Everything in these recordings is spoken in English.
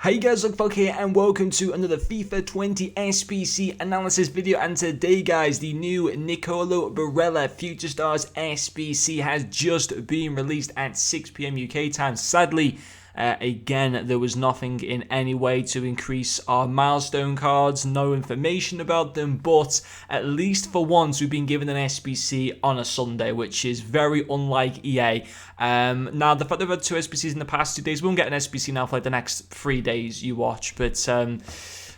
Hey guys, Luckfolk here and welcome to another FIFA 20 SBC analysis video, and today guys, the new Nicolo Barella Future Stars SBC has just been released at 6 PM UK time. Sadly, again, there was nothing in any way to increase our milestone cards, no information about them, but at least for once we've been given an SBC on a Sunday, which is very unlike EA. Now, the fact that we've had two SBCs in the past 2 days, we won't get an SBC now for like the next 3 days you watch, but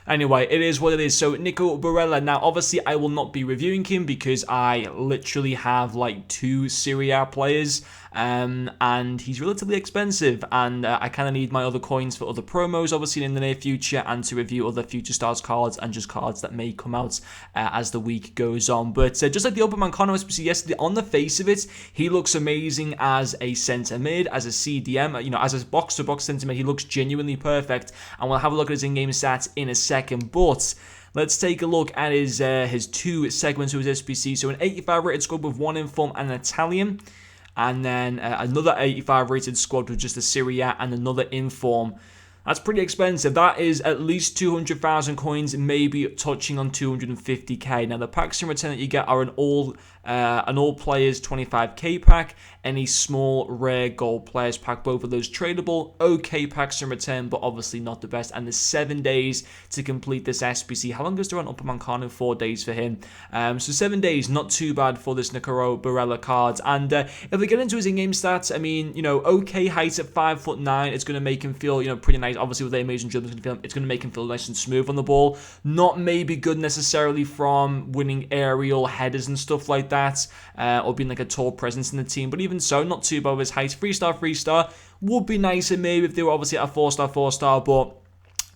anyway, it is what it is. So, Nicolo Barella. Now, obviously, I will not be reviewing him because I literally have like 2 Serie A players, and he's relatively expensive, and I kind of need my other coins for other promos, obviously, in the near future, and to review other Future Stars cards and just cards that may come out as the week goes on. But just like the Upamecano SBC yesterday, on the face of it, he looks amazing as a centre mid, as a CDM, you know, as a box-to-box centre mid. He looks genuinely perfect, and we'll have a look at his in-game stats in a second. But let's take a look at his 2 segments of his SBC. So an 85 rated squad with 1 inform and an Italian, and then another 85 rated squad with just a Serie A and another inform. That's pretty expensive. That is at least 200,000 coins, maybe touching on 250k. Now, the packs in return that you get are an all players 25k pack, any small rare gold players pack. Both of those tradable. Okay packs in return, but obviously not the best. And there's 7 days to complete this SBC. How long is there on Upamecano? 4 days for him. So 7 days, not too bad for this Nicolo Barella card. And if we get into his in-game stats, I mean, you know, okay height at 5'9", it's going to make him feel, you know, pretty nice. Obviously, with the amazing dribbling, it's going to make him feel nice and smooth on the ball. Not maybe good necessarily from winning aerial headers and stuff like that, or being like a tall presence in the team. But even so, not too bad with his height. 3-star would be nicer maybe if they were obviously at a 4-star. But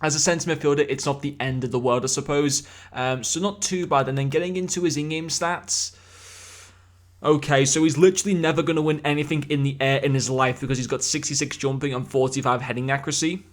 as a centre midfielder, it's not the end of the world, I suppose. So not too bad. And then getting into his in-game stats. Okay, so he's literally never going to win anything in the air in his life because he's got 66 jumping and 45 heading accuracy.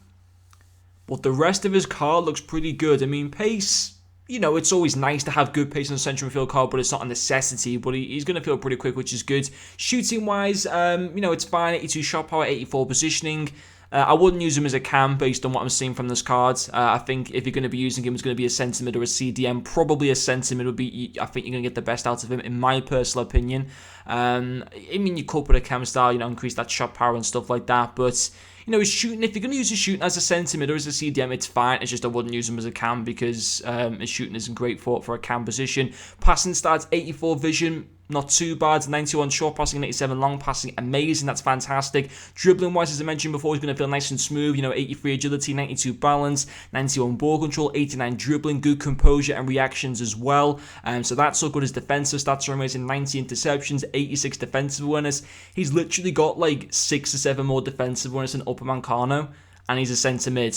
But the rest of his card looks pretty good. I mean, pace, you know, it's always nice to have good pace on a central midfield card, but it's not a necessity. But he's going to feel pretty quick, which is good. Shooting-wise, you know, it's fine. 82 shot power, 84 positioning. I wouldn't use him as a cam based on what I'm seeing from this card. I think if you're going to be using him, it's going to be a centre mid or a CDM. Probably a centre mid would be, I think you're going to get the best out of him, in my personal opinion. I mean, you could put a cam style, you know, increase that shot power and stuff like that. But, you know, his shooting, if you're going to use his shooting as a centre mid or as a CDM, it's fine. It's just I wouldn't use him as a cam because his shooting isn't great for a cam position. Passing stats, 84 vision. Not too bad. 91 short passing and 87 long passing. Amazing. That's fantastic. Dribbling wise, as I mentioned before, he's going to feel nice and smooth. You know, 83 agility, 92 balance, 91 ball control, 89 dribbling, good composure and reactions as well. So that's so good. His defensive stats are amazing. 90 interceptions, 86 defensive awareness. He's literally got like 6 or 7 more defensive awareness than Upamecano, and he's a centre mid,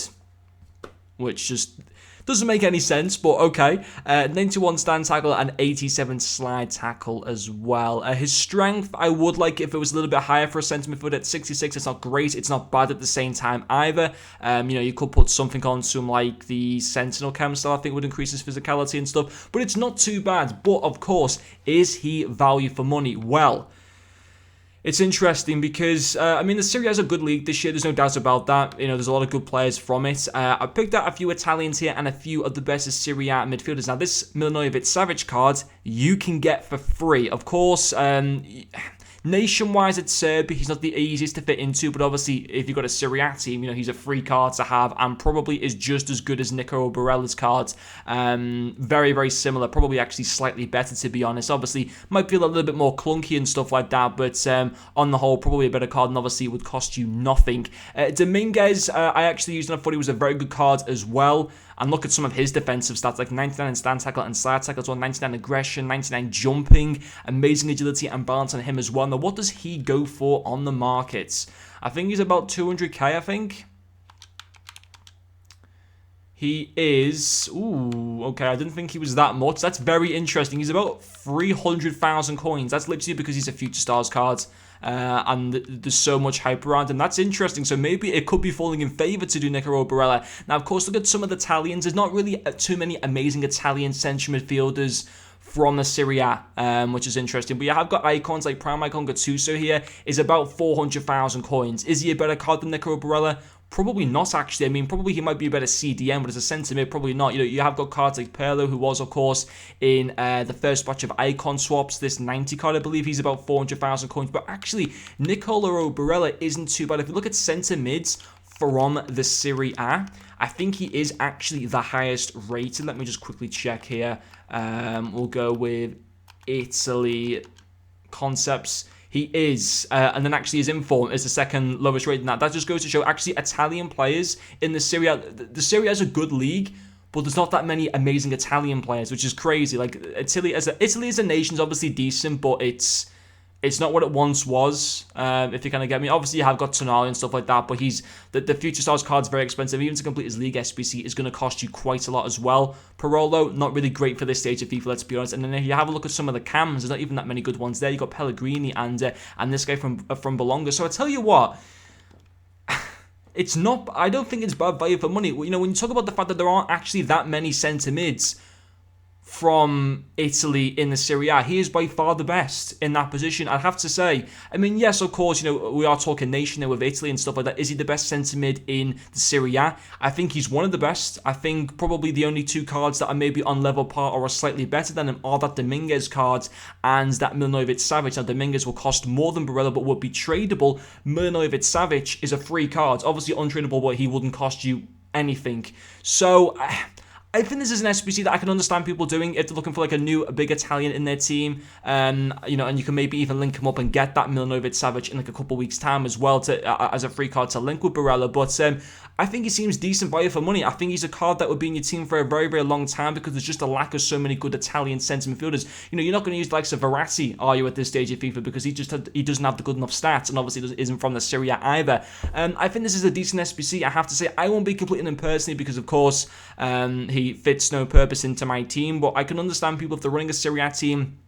which just doesn't make any sense, but okay. 91 stand tackle and 87 slide tackle as well. His strength, I would like if it was a little bit higher for a centre midfielder. At 66, it's not great. It's not bad at the same time either. You know, you could put something on to him like the Sentinel cam style. I think would increase his physicality and stuff, but it's not too bad. But of course, is he value for money? Well, it's interesting because, I mean, the Serie A is a good league this year. There's no doubt about that. You know, there's a lot of good players from it. I picked out a few Italians here and a few of the best Serie A midfielders. Now, this Milanovic-Savic card you can get for free. Of course, nation-wise, it's Serbia. He's not the easiest to fit into, but obviously, if you've got a Serie A team, you know, he's a free card to have and probably is just as good as Nicolo Barella's card. Very, very similar. Probably actually slightly better, to be honest. Obviously, might feel a little bit more clunky and stuff like that, but on the whole, probably a better card, and obviously it would cost you nothing. Dominguez, I actually used, and I thought he was a very good card as well. And look at some of his defensive stats, like 99 in stand tackle and slide tackle as well, 99 aggression, 99 jumping, amazing agility and balance on him as well. Now, what does he go for on the markets? I think he's about 200k, I think. He is, ooh, okay, I didn't think he was that much. That's very interesting. He's about 300,000 coins. That's literally because he's a Future Stars card. And there's so much hype around him. That's interesting. So maybe it could be falling in favour to do Nicolo Barella. Now, of course, look at some of the Italians. There's not really too many amazing Italian central midfielders from the Serie A, which is interesting. But you have got icons like Prime Icon Gattuso here, is about 400,000 coins. Is he a better card than Nicolo Barella? Probably not, actually. I mean, probably he might be a better CDM, but as a centre mid, probably not. You know, you have got cards like Perlo, who was, of course, in the first batch of icon swaps. This 90 card, I believe he's about 400,000 coins. But actually, Nicolo Barella isn't too bad. If you look at centre mids from the Serie A, I think he is actually the highest rated. Let me just quickly check here. We'll go with Italy concepts. He is, and then actually his inform is the second lowest rated. That just goes to show actually Italian players in the Serie A. The Serie A is a good league, but there's not that many amazing Italian players, which is crazy. Like Italy as a nation is obviously decent, but it's not what it once was, if you kind of get me. Obviously, you have got Tonali and stuff like that, but the Future Stars card's very expensive. Even to complete his League SBC is going to cost you quite a lot as well. Parolo, not really great for this stage of FIFA, let's be honest. And then if you have a look at some of the cams, there's not even that many good ones there. You've got Pellegrini and this guy from Bologna. So I tell you what, it's not. I don't think it's bad value for money. You know, when you talk about the fact that there aren't actually that many centre mids from Italy in the Serie A, he is by far the best in that position, I'd have to say. I mean, yes, of course, you know, we are talking nation there with Italy and stuff like that. Is he the best centre mid in the Serie A? I think he's one of the best. I think probably the only two cards that are maybe on level par or are slightly better than him are that Dominguez card and that Milinovic-Savic. Now, Dominguez will cost more than Barella, but would be tradable. Milinovic-Savic is a free card. Obviously untradeable, but he wouldn't cost you anything. So I think this is an SBC that I can understand people doing if they're looking for like a big Italian in their team. You know, and you can maybe even link him up and get that Milinovic-Savic in like a couple of weeks' time as well to as a free card to link with Barella. But I think he seems decent value for money. I think he's a card that would be in your team for a very, very long time because there's just a lack of so many good Italian centre midfielders. You know, you're not going to use the likes of Verratti, are you, at this stage of FIFA, because he doesn't have the good enough stats, and obviously isn't from the Serie A either. I think this is a decent SBC. I have to say, I won't be completing him personally because, of course, he fits no purpose into my team, but I can understand people if they're running a Serie A team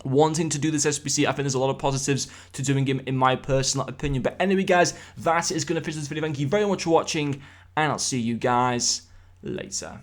wanting to do this SBC. I think there's a lot of positives to doing him in my personal opinion. But anyway, guys, that is going to finish this video. Thank you very much for watching, and I'll see you guys later.